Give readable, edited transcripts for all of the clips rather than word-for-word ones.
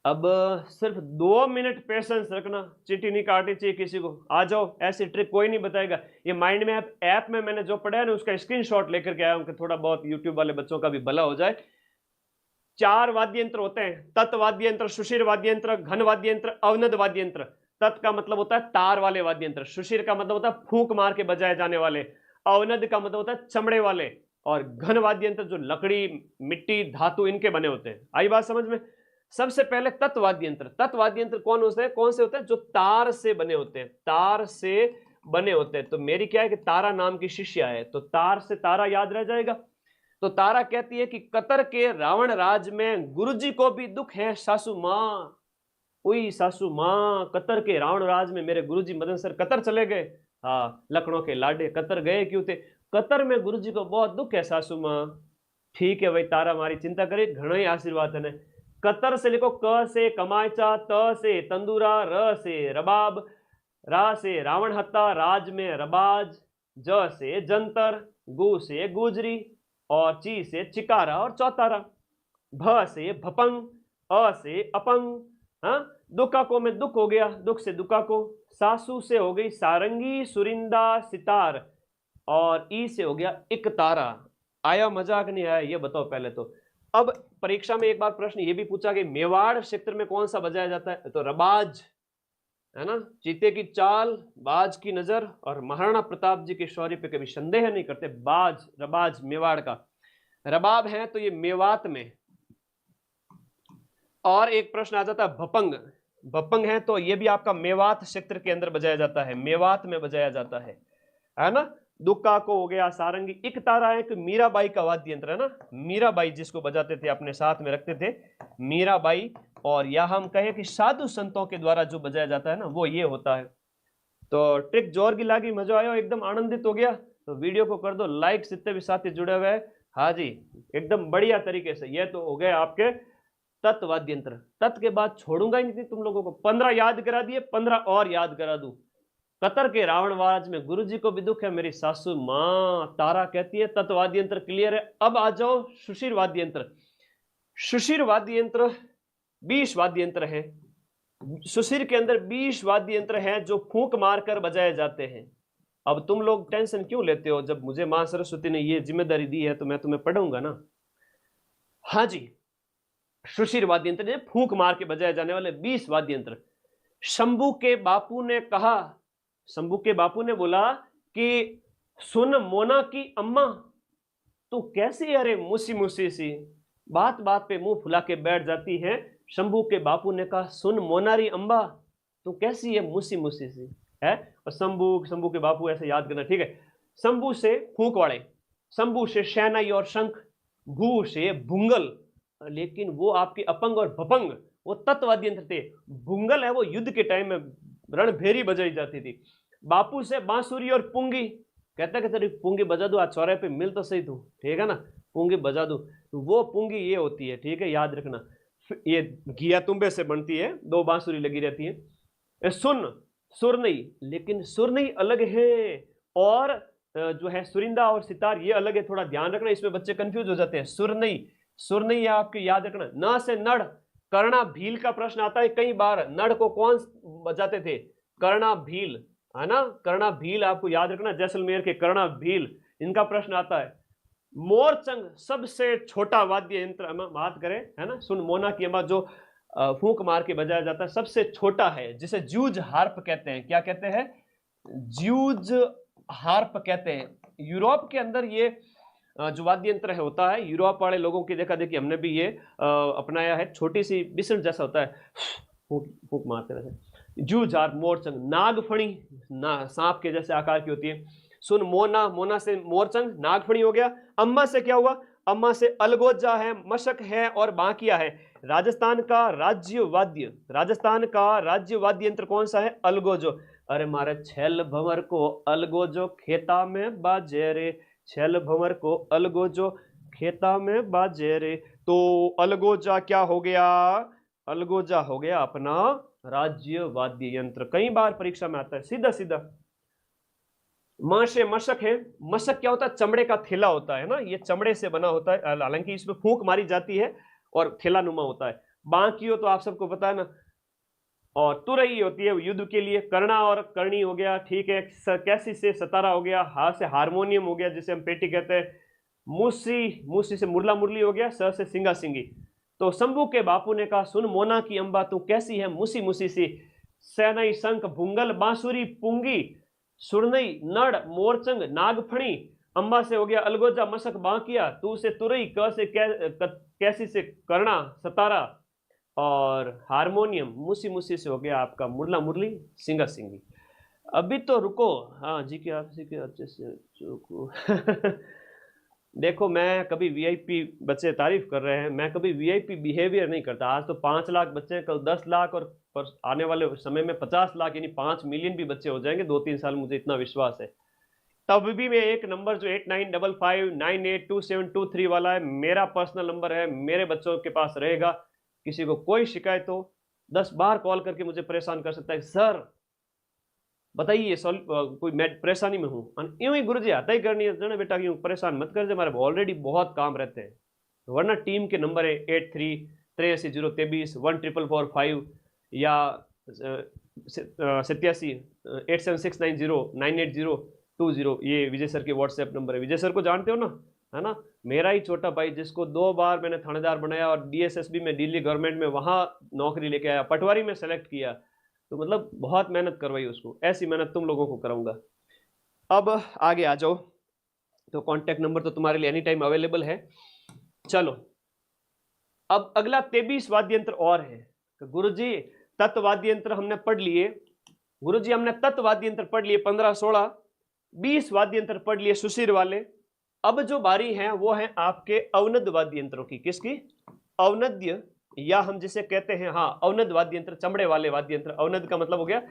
अब सिर्फ 2 minute patience रखना, चिट्ठी नहीं काटनी चाहिए किसी को। आ जाओ, ऐसी ट्रिक कोई नहीं बताएगा। ये माइंड मैप ऐप में मैंने जो पढ़ा है ना, उसका स्क्रीनशॉट लेकर के आया हूं कि थोड़ा बहुत यूट्यूब वाले बच्चों का भी भला हो जाए। 4 वाद्य यंत्र होते हैं, तत् वाद्य यंत्र, सुशिर वाद्य यंत्र, घन वाद्य यंत्र, अवनद वाद्य यंत्र। तत् का मतलब होता है तार वाले वाद्य यंत्र, सुशिर का मतलब होता है फूंक मार के बजाए जाने वाले, अवनद का मतलब होता है चमड़े वाले, और घन वाद्य यंत्र जो लकड़ी, मिट्टी, धातु इनके बने होते हैं। आई बात समझ में? सबसे पहले तत्वाद्य यंत्र। तत्वाद्य यंत्र कौन होते हैं? कौन से होते हैं? जो तार से बने होते हैं, तार से बने होते हैं। तो मेरी क्या है कि तारा नाम की शिष्या है, तो तार से तारा याद रह जाएगा। तो तारा कहती है कि कतर के रावण राज में गुरुजी को भी दुख है सासू मां। ओई सासू मां, कतर के रावण राज में मेरे गुरुजी मदन सर कतर चले गए। हाँ, लखनऊ के लाडे कतर गए क्यों थे? कतर में गुरुजी को बहुत दुख है सासू मां। ठीक है भाई तारा, हमारी चिंता करे, घणो ही आशीर्वाद है। कतर से लिखो, क से कमाचा, त से तंदूरा, र से रबाब, रा से रावण हत्ता, राज में रबाज, ज से जंतर, गु से गुजरी, और ची से चिकारा और चौतारा, भ से भपंग, अ से अपंग। हाँ, दुका को में दुख हो गया, दुख से दुका को। सासू से हो गई सारंगी, सुरिंदा, सितार, और ई से हो गया एक तारा। आया मजाक नहीं आया, ये बताओ पहले तो। अब परीक्षा में एक बार प्रश्न ये भी पूछा कि मेवाड़ क्षेत्र में कौन सा बजाया जाता है? तो रबाज है ना, चीते की चाल, बाज की नजर, और महाराणा प्रताप जी के शौर्य पे कभी संदेह नहीं करते। बाज, रबाज मेवाड़ का रबाब है, तो ये मेवात में। और एक प्रश्न आ जाता है भपंग। भपंग है तो ये भी आपका मेवात क्षेत्र के अंदर बजाया जाता है, मेवात में बजाया जाता है ना। दुक्का को हो गया सारंगी। एक तारा है कि मीराबाई का वाद्य यंत्र है ना, मीराबाई जिसको बजाते थे, अपने साथ में रखते थे, मीराबाई। और या हम कहें कि साधु संतों के द्वारा जो बजाया जाता है ना, वो ये होता है। तो ट्रिक जोर की लागी, मजा आया, एकदम आनंदित हो गया? तो वीडियो को कर दो लाइक, जितने भी साथी जुड़े हुए हैं। हाँ जी, एकदम बढ़िया तरीके से। ये तो हो गए आपके तत् वाद्य यंत्र। तत् के बाद छोड़ूंगा ही नहीं तुम लोगों को। 15 याद करा दिए, 15 और याद करा दूं। कतर के रावणवाज में गुरुजी को भी दुख है, मेरी सासू मां। तारा कहती है तत् वाद्य यंत्र क्लियर है। अब आ जाओ सुशिर वाद्य यंत्र। सुशिर वाद्य यंत्र 20 वाद्य यंत्र है। सुशिर के अंदर 20 वाद्य यंत्र हैं जो फूंक मारकर बजाए जाते हैं। अब तुम लोग टेंशन क्यों लेते हो? जब मुझे मां सरस्वती ने ये जिम्मेदारी दी है तो मैं तुम्हें पढ़ाऊंगा ना। हाँ जी, सुशिर वाद्य यंत्र फूंक मार के बजाए जाने वाले 20 वाद्य यंत्र। शंभू के बापू ने कहा, शंभू के बापू ने बोला कि सुन मोना की अम्मा, तू कैसी अरे मुसी मुसी सी, बात बात पे मुंह फुला के बैठ जाती है। शंभू के बापू ने कहा, सुन मोनारी अम्बा, तू कैसी है मुसी मुसी सी है। और शंभू के बापू ऐसे याद करना, ठीक है। शंभू से फूंक वाले, शंभू से शहनाई और शंख, भू से भुंगल, लेकिन वो आपके अपंग और भपंग वो तत्वाद्य यंत्र थे। भुंगल है वो युद्ध के टाइम में रणभेरी बजाई जाती थी। बापू से बांसुरी और पुंगी, कहता कि तेरी पुंगी बजा दो, आज चौराहे पे मिल तो सही तू, ठीक है ना, पुंगी बजा दो। तो वो पुंगी ये होती है, ठीक है, याद रखना। ये घिया तुम्बे से बनती है, 2 बांसुरी लगी रहती है। सुन सुरनई, लेकिन सुरनई अलग है, और जो है सुरिंदा और सितार ये अलग है। थोड़ा ध्यान रखना, इसमें बच्चे कंफ्यूज हो जाते हैं। सुरनई, सुरनई आपके याद रखना। न से नड़, कर्णा भील का प्रश्न आता है कई बार। नड़ को कौन बजाते थे? कर्णा भील, है ना, कर्णा भील आपको याद रखना, जैसलमेर के कर्णा भील, इनका प्रश्न आता है। मोरचंग सबसे छोटा वाद्य यंत्र, बात करें है ना, सुन मोना की अम्मा, जो फूंक मार के बजाया जाता है, सबसे छोटा है, जिसे ज्यूज हार्प कहते हैं। क्या कहते हैं? ज्यूज हार्प कहते हैं। यूरोप के अंदर ये जो वाद्य यंत्र है होता है, यूरोप वाले लोगों की देखा देखी हमने भी ये अपनाया है। छोटी सी बिस्ल जैसा होता है, फूंक मारते रहते। जूझ हार्प, मोरचंग, नागफणी, सांप के जैसे आकार की होती है। सुन मोना, मोना से मोरचंग, नागफणी हो गया। अम्मा से क्या हुआ? अम्मा से अलगोजा है, मशक है और बांकिया है। राजस्थान का राज्य वाद्य, राजस्थान का राज्य वाद्य यंत्र कौन सा है? अलगोजो। अरे मारे छेल भंवर को अलगोजो खेता में बाजे रे, छेल भंवर को अलगोजो खेता में बाजे रे। तो अलगोजा क्या हो गया? अलगोजा हो गया अपना राज्य वाद्य यंत्र। कई बार परीक्षा में आता है सीधा सीधा। मां से मशक है। मशक क्या होता है? चमड़े का थैला होता है ना, ये चमड़े से बना होता है, हालांकि इसमें फूंक मारी जाती है और थैला नुमा होता है। बांकियो तो आप सबको पता है ना। और तुरई होती है युद्ध के लिए, कर्णा और करणी हो गया, ठीक है। कैसी से सतारा हो गया, हा से हारमोनियम हो गया जिसे हम पेटी कहते हैं, मूसी, मूसी से मुरला मुरली हो गया, स से सिंगा सिंगी। तो शंभू के बापू ने कहा सुन मोना की अंबा तू कैसी है मूसी मूसी सी, सैनई शंख भुंगल बांसुरी पुंगी, सुरनई नड़ मोरचंग नागफणी, अंबा से हो गया अलगोजा मशक बांकिया, तू से तुरई, क से कैसी से कर्णा सतारा, और हारमोनियम मूसी मूसी से हो गया आपका मुरला मुरली सिंगा सिंगी। अभी तो रुको, हाँ जी के आपसे के अच्छे से रुको देखो मैं कभी वीआईपी, बच्चे तारीफ कर रहे हैं, मैं कभी वीआईपी बिहेवियर नहीं करता। आज तो 5 लाख बच्चे हैं, कल 10 लाख, और पर आने वाले समय में 50 लाख यानी 5 मिलियन भी बच्चे हो जाएंगे 2-3 साल, मुझे इतना विश्वास है। तब भी मैं एक नंबर जो 8955982723 वाला है मेरा पर्सनल नंबर है, मेरे बच्चों के पास रहेगा। किसी को कोई शिकायत हो 10 बार कॉल करके मुझे परेशान कर सकता है, सर बताइए कोई मैं परेशानी में हूँ, यूं ही गुरुजी आता ही करनी है जने बेटा, यूं परेशान मत कर दे, हमारे ऑलरेडी बहुत काम रहते हैं। वरना टीम के नंबर है 83-83-023-14445 या 87-8769098020, ये विजय सर के व्हाट्सएप नंबर है। विजय सर को जानते हो ना, है ना, मेरा ही छोटा भाई जिसको 2 बार मैंने थानेदार बनाया और डीएसएसबी में दिल्ली गवर्नमेंट में वहां नौकरी लेके आया, पटवारी में सेलेक्ट किया, तो मतलब बहुत मेहनत करवाई उसको, ऐसी मेहनत तुम लोगों को कराऊंगा। अब आगे आ जाओ, तो कांटेक्ट नंबर तो तुम्हारे लिए एनी टाइम अवेलेबल है। चलो अब अगला 23 वाद्य यंत्र और है। तो गुरुजी तत्व वाद्य यंत्र हमने पढ़ लिए, गुरुजी हमने तत्व वाद्य यंत्र पढ़ लिए 15-16, 20 वाद्य यंत्र पढ़ लिए सुशीर वाले। अब जो बारी है वो है आपके अवनद वाद्य यंत्रों की। किसकी? अवनद्य, या हम जिसे कहते हैं हाँ अवनद वाद्य यंत्र, चमड़े वाले वाद्य यंत्र। अवनद का मतलब हो गया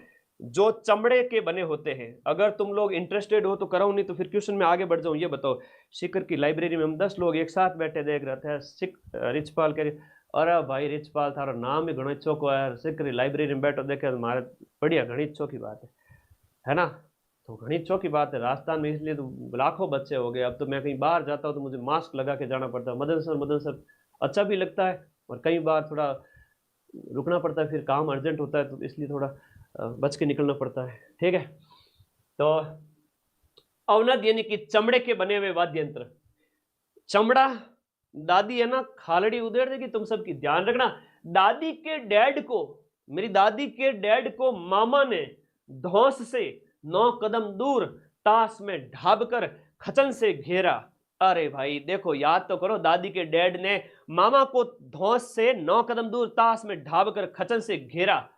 जो चमड़े के बने होते हैं। अगर तुम लोग इंटरेस्टेड हो तो कराओ, नहीं तो फिर क्वेश्चन में आगे बढ़ जाऊं। ये बताओ, शिखर की लाइब्रेरी में हम 10 लोग एक साथ बैठे देख रहे थे, रिचपाल कह, अरे भाई रिचपाल थारा नाम ही घणो चौको है, शिखर की लाइब्रेरी में बैठो देखे हमारे, बढ़िया घनी चौकी बात है ना। तो घनी चौकी बात है, राजस्थान में इसलिए तो लाखों बच्चे हो गए। अब तो मैं कहीं बाहर जाता हूँ तो मुझे मास्क लगा के जाना पड़ता है। मदन सर अच्छा भी लगता है, और कई बार थोड़ा रुकना पड़ता है, फिर काम अर्जेंट होता है तो इसलिए थोड़ा बच के निकलना पड़ता है, ठीक है। तो अवनद यानी कि चमड़े के बने हुए वाद्य यंत्र। चमड़ा, दादी है ना खालड़ी उधेड़ देगी तुम सबकी, ध्यान रखना। दादी के डैड को, मेरी दादी के डैड को मामा ने धौंस से 9 कदम दूर ताश में ढाबकर खचन से घेरा। अरे भाई देखो, याद तो करो, दादी के डैड ने मामा को धौंस से 9 कदम दूर ताश में ढाबकर खचन से घेरा।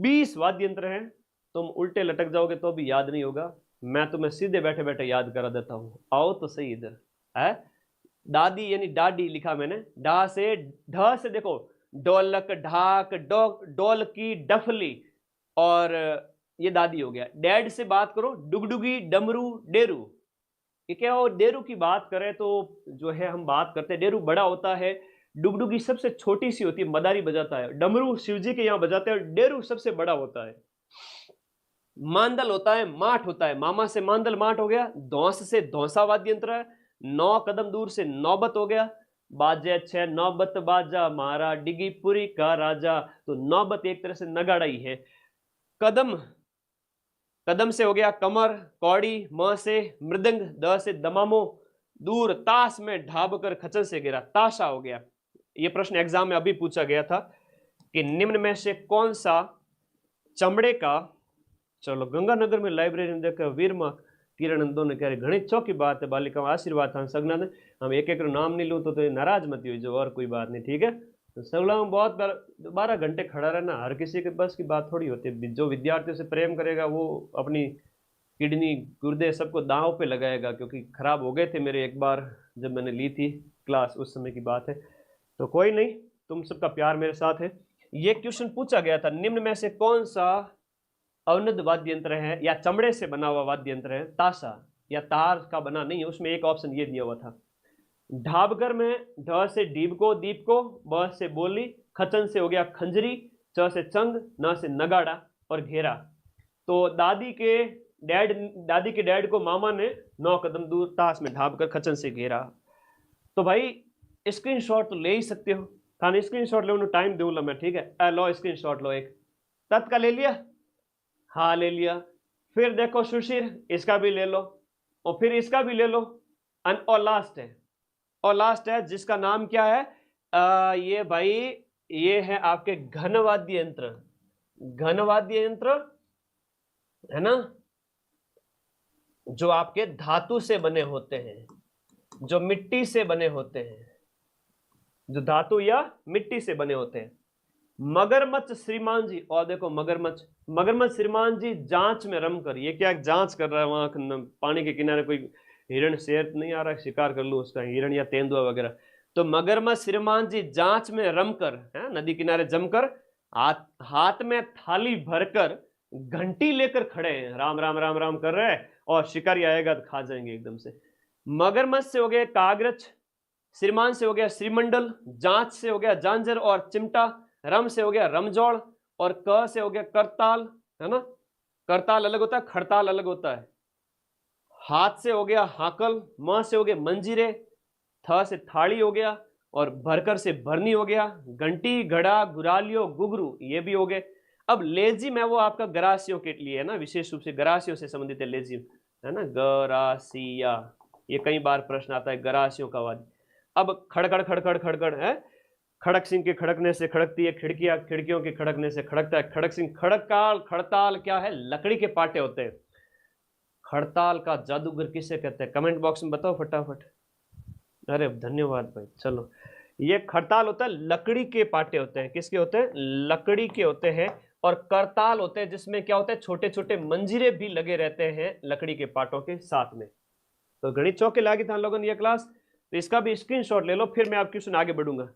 20 वाद्य यंत्र हैं, तुम उल्टे लटक जाओगे तो भी याद नहीं होगा, मैं तुम्हें सीधे बैठे बैठे याद करा देता हूं। आओ तो सही इधर है। दादी यानी डाडी लिखा मैंने, डा से ढ से देखो, ढोलक ढाक ढोलकी डफली, और ये दादी हो गया। डैड से बात करो, डुगडुगी डमरू डेरू। ये क्या हो, डेरू की बात करें तो जो है हम बात करते हैं, डेरू बड़ा होता है, डुगडुगी सबसे छोटी सी होती है, मदारी बजाता है, डमरू शिवजी के यहाँ बजाते हैं, डेरू सबसे बड़ा होता है। मांदल होता है, माठ होता है, मामा से मांदल माठ हो गया। धौंस से धौंसा वाद्य यंत्र है। 9 कदम दूर से नौबत हो गया। बाजे 6 नौबत बाजा मारा डिगी पुरी का राजा, तो नौबत एक तरह से नगाड़ा ही है। कदम, कदम से हो गया कमर, कौड़ी, म से मृदंग, द से दमामो, दूर ताश में ढाबकर खचन से गिरा, ताशा हो गया। यह प्रश्न एग्जाम में अभी पूछा गया था कि निम्न में से कौन सा चमड़े का, चलो गंगानगर में लाइब्रेरी में देखा वीरमा किरण दोनों कह रहे घनी चौकी बात है, बालिका आशीर्वाद था सगना ने, हम एक एक नाम नहीं लूँ तो नाराज मत हुई जो, और कोई बात नहीं, ठीक है। तो सगला में बहुत 12 घंटे खड़ा रहना हर किसी के बस की बात थोड़ी होती है। जो विद्यार्थियों से प्रेम करेगा वो अपनी किडनी गुर्दे सबको दांव पे लगाएगा, क्योंकि खराब हो गए थे मेरे एक बार जब मैंने ली थी क्लास, उस समय की बात है। तो कोई नहीं, तुम सबका प्यार मेरे साथ है। ये क्वेश्चन पूछा गया था, निम्न में से कौन सा अवनद वाद्य यंत्र है या चमड़े से बना हुआ वाद्य यंत्र है? ताशा या तार का बना नहीं है, उसमें एक ऑप्शन ये दिया हुआ था। ढाबगर में ढ से डीब को दीप को, ब से बोली, खचन से हो गया खंजरी, च से चंग, न से नगाड़ा, और घेरा। तो दादी के डैड को मामा ने 9 कदम दूर ताश में ढाबकर खचन से घेरा। तो भाई स्क्रीनशॉट तो ले ही सकते हो, थाने स्क्रीनशॉट लो, टाइम दूंगा मैं, ठीक है। लो स्क्रीनशॉट लो एक, तत् का ले लिया, हाँ ले लिया। फिर देखो सुशीर, इसका भी ले लो, और फिर इसका भी ले लो। और लास्ट है जिसका नाम क्या है, ये भाई, ये है आपके घनवाद्य यंत्र। घनवाद्य यंत्र है ना, जो आपके धातु से बने होते हैं, जो मिट्टी से बने होते हैं, जो धातु या मिट्टी से बने होते हैं। मगरमच्छ श्रीमान जी, और देखो मगरमच्छ श्रीमान जी जांच में रम कर, ये क्या जांच कर रहा है वहां पानी के किनारे, कोई हिरण शेर नहीं आ रहा शिकार कर लूं उसका, हिरण या तेंदुआ वगैरह। तो मगरमच्छ श्रीमान जी जांच में रम कर, है नदी किनारे जमकर, हाथ में थाली भरकर घंटी लेकर खड़े हैं, राम राम राम राम कर रहे हैं, और शिकारी आएगा तो खा जाएंगे एकदम से। मगरमच्छ से हो गया कागरच, श्रीमान से हो गया श्रीमंडल, जांच से हो गया जांजर और चिमटा, रम से हो गया रमजोड़, और क से हो गया करताल, है ना। करताल अलग होता है, खड़ताल अलग होता है। हाथ से हो गया हाकल, म से हो गया मंजीरे, थ से थाली हो गया, और भरकर से भरनी हो गया, घंटी, घड़ा, गुरालियो, गुगरू, ये भी हो गए। अब लेजिम है वो आपका गरासियों के लिए है ना, विशेष रूप से गरासियों से संबंधित है लेजिम, है ना, गरासिया, ये कई बार प्रश्न आता है गरासियों का वाद्य। अब खड़खड़ खड़खड़ खड़खड़ है, खड़क सिंह के खड़कने से खड़कती है खिड़कियां, खिड़कियों के खड़कने से खड़कता है खड़क सिंह। खड़काल, खड़ताल क्या है, लकड़ी के पाटे होते हैं। खड़ताल का जादूगर किसे कहते हैं, कमेंट बॉक्स में बताओ फटाफट। अरे धन्यवाद भाई। चलो, ये खड़ताल होता है, लकड़ी के पाटे होते हैं, किसके होते हैं, लकड़ी के होते हैं। और करताल होते हैं जिसमें क्या होता है, छोटे छोटे मंजीरे भी लगे रहते हैं लकड़ी के पाटों के साथ में। तो गणित चौके लागी था लोगों ने ये क्लास, तो इसका भी स्क्रीनशॉट ले लो, फिर मैं आपकी क्वेश्चन आगे बढ़ूंगा।